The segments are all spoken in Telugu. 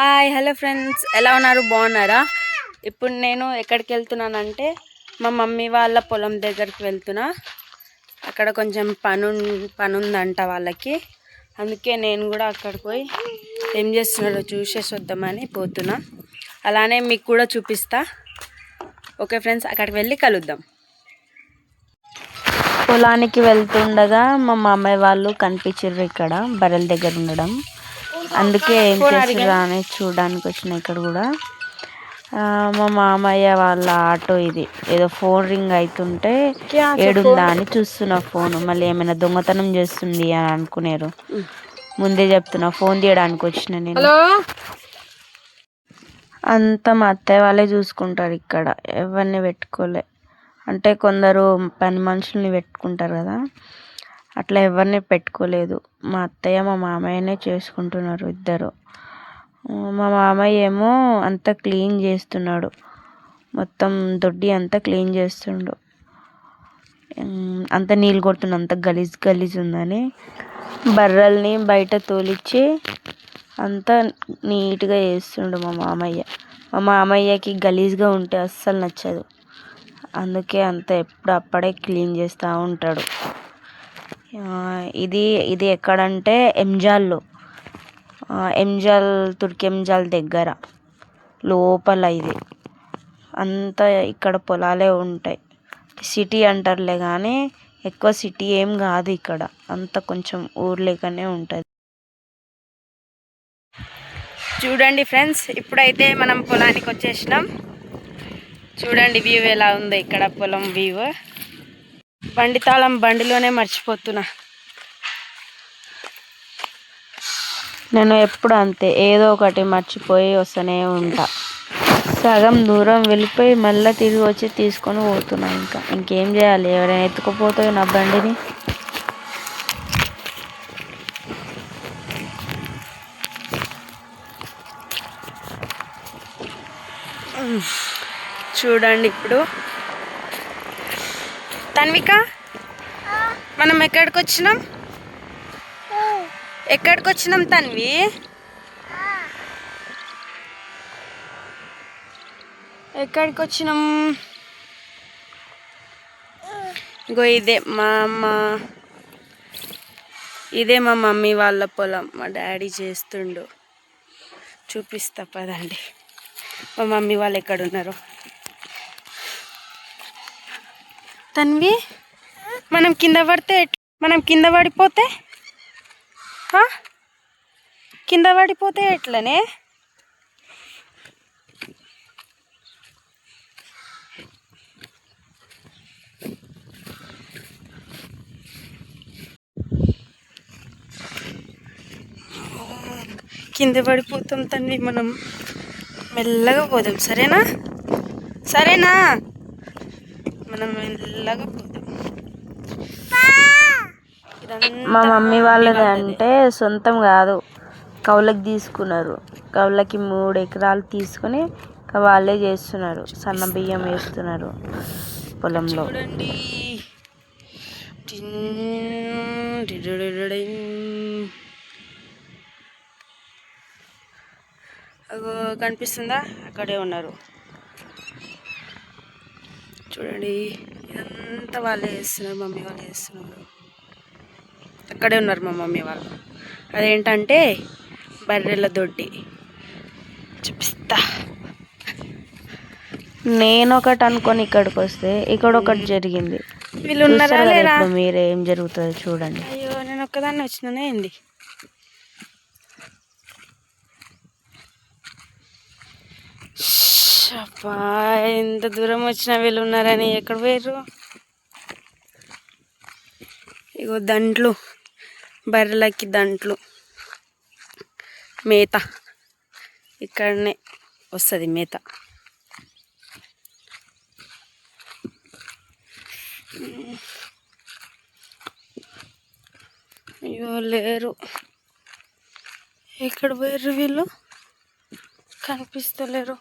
హాయ్ హలో ఫ్రెండ్స్, ఎలా ఉన్నారు? బాగున్నారా? ఇప్పుడు నేను ఎక్కడికి వెళ్తున్నానంటే మా మమ్మీ వాళ్ళ పొలం దగ్గరికి వెళ్తున్నా. అక్కడ కొంచెం పని ఉందంట వాళ్ళకి. అందుకే నేను కూడా అక్కడికి పోయి ఏం చేస్తున్నారో చూసేసి వద్దామని పోతున్నా. అలానే మీకు కూడా చూపిస్తా. ఓకే ఫ్రెండ్స్, అక్కడికి వెళ్ళి కలుద్దాం. పొలానికి వెళ్తుండగా మా మామయ్య వాళ్ళు కనిపించారు ఇక్కడ బర్రెల దగ్గర ఉండడం. అందుకే ఏం చేస్తుర్రా అని చూడడానికి వచ్చిన. ఇక్కడ కూడా మా మామయ్య వాళ్ళ ఆటో ఇది. ఏదో ఫోన్ రింగ్ అవుతుంటే ఏడుందా అని చూస్తున్నా ఫోన్. మళ్ళీ ఏమైనా దొంగతనం చేస్తుంది అని అనుకునేరు. ముందే చెప్తున్నా, ఫోన్ తీయడానికి వచ్చిన నేను. అంతా మా అత్తయ్య వాళ్ళే చూసుకుంటారు ఇక్కడ. ఎవరిని పెట్టుకోలే. అంటే కొందరు పని మనుషుల్ని పెట్టుకుంటారు కదా, అట్లా ఎవరిని పెట్టుకోలేదు. మా అత్తయ్య మా మామయ్యనే చేసుకుంటున్నారు ఇద్దరు. మా మామయ్య ఏమో అంతా క్లీన్ చేస్తున్నాడు. మొత్తం దొడ్డి అంతా క్లీన్ చేస్తుండు. అంత నీళ్ళు కొడుతుండు, అంత గలీజ్ గలీజ్ ఉందని. బర్రెల్ని బయట తోలిచ్చి అంతా నీట్గా చేస్తుండు మా మామయ్య. మా మామయ్యకి గలీజ్గా ఉంటే అస్సలు నచ్చదు. అందుకే అంత ఎప్పుడు అప్పుడే క్లీన్ చేస్తూ ఉంటాడు. ఇది ఎక్కడంటే ఎంజాల్లో, తుర్కి ఎంజాల్ దగ్గర లోపల. ఇది అంతా ఇక్కడ పొలాలే ఉంటాయి. సిటీ అంటారులే కానీ ఎక్కువ సిటీ ఏం కాదు ఇక్కడ. అంత కొంచెం ఊరు లేకనే ఉంటుంది. చూడండి ఫ్రెండ్స్, ఇప్పుడైతే మనం పొలానికి వచ్చేసినాం. చూడండి వ్యూ ఎలా ఉందో ఇక్కడ పొలం వ్యూ. బండి తాళం బండిలోనే మర్చిపోతున్నా. నేను ఎప్పుడు అంతే, ఏదో ఒకటి మర్చిపోయి వస్తూనే ఉంటా. సగం దూరం వెళ్ళిపోయి మళ్ళీ తిరిగి వచ్చి తీసుకొని పోతున్నా. ఇంకేం చేయాలి? ఎవరైనా ఎత్తుకుపోతే నా బండిని. చూడండి ఇప్పుడు తన్విక, మనం ఎక్కడికి వచ్చినాం తన్వి? ఎక్కడికి వచ్చినాం? ఇగో ఇదే మా మమ్మీ వాళ్ళ పొలం. మా డాడీ చేస్తుండు. చూపిస్తా పదండి మా మమ్మీ వాళ్ళు ఎక్కడున్నారో. తన్వి, మనం కింద పడిపోతే ఎట్లనే? కింద పడిపోతాం తన్వి. మనం మెల్లగా పోదాం, సరేనా? మనం మెల్లగా పోదాం. మా మమ్మీ వాళ్ళది అంటే సొంతం కాదు, కౌలకి తీసుకున్నారు. కౌలకి 3 ఎకరాలు తీసుకుని వాళ్ళే చేస్తున్నారు. సన్న బియ్యం వేస్తున్నారు పొలంలో. కనిపిస్తుందా? అక్కడే ఉన్నారు చూడండి. ఇదంతా వాళ్ళే చేస్తున్నారు, మమ్మీ వాళ్ళే చేస్తున్నారు. అక్కడే ఉన్నారు మా మమ్మీ వాళ్ళు. అదేంటంటే బర్రెల దొడ్డి. చూపిస్తా. నేను ఒకటి అనుకొని ఇక్కడికి వస్తే ఇక్కడ ఒకటి జరిగింది. వీళ్ళు ఉన్నారా లేరా? మీరే ఏం జరుగుతుందో చూడండి. అయ్యో, నేను ఒక్కదాన్ని వచ్చినానే ఏంటి? అబ్బా, ఎంత దూరం వచ్చినా వీళ్ళు ఉన్నారని. ఎక్కడ పోయారు? ఇగో దంట్లు, బర్రెలకి దంట్లు, మేత ఇక్కడనే వస్తుంది మేత. అయ్యో లేరు, ఎక్కడ పోయారు వీళ్ళు? కనిపిస్తలేరు.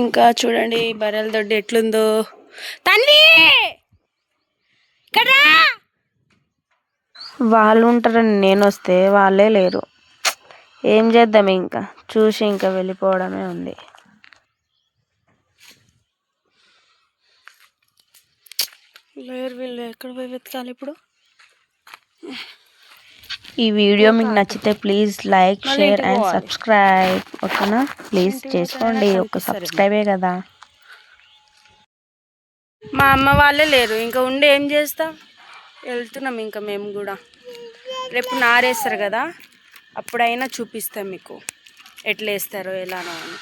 ఇంకా చూడండి బర్రెల దొడ్డి ఎట్లుందో. తన్వి, వాళ్ళు ఉంటారని నేను వస్తే వాళ్ళే లేరు. ఏం చేద్దాం, ఇంకా చూసి ఇంకా వెళ్ళిపోవడమే ఉంది. లేరు వీళ్ళు, ఎక్కడ పోయి వెతకాలి ఇప్పుడు? ఈ వీడియో మీకు నచ్చితే please like, share and subscribe. ఓకేనా? ప్లీజ్ చేసుకోండి, ఒక సబ్స్క్రైబే కదా. మా అమ్మ వాళ్ళే లేరు, ఇంకా ఉండి ఏం చేస్తాం? వెళ్తున్నాం ఇంకా మేము కూడా. రేపు నారేస్తారు కదా, అప్పుడైనా చూపిస్తాం మీకు ఎట్లా వేస్తారో ఎలానో అని.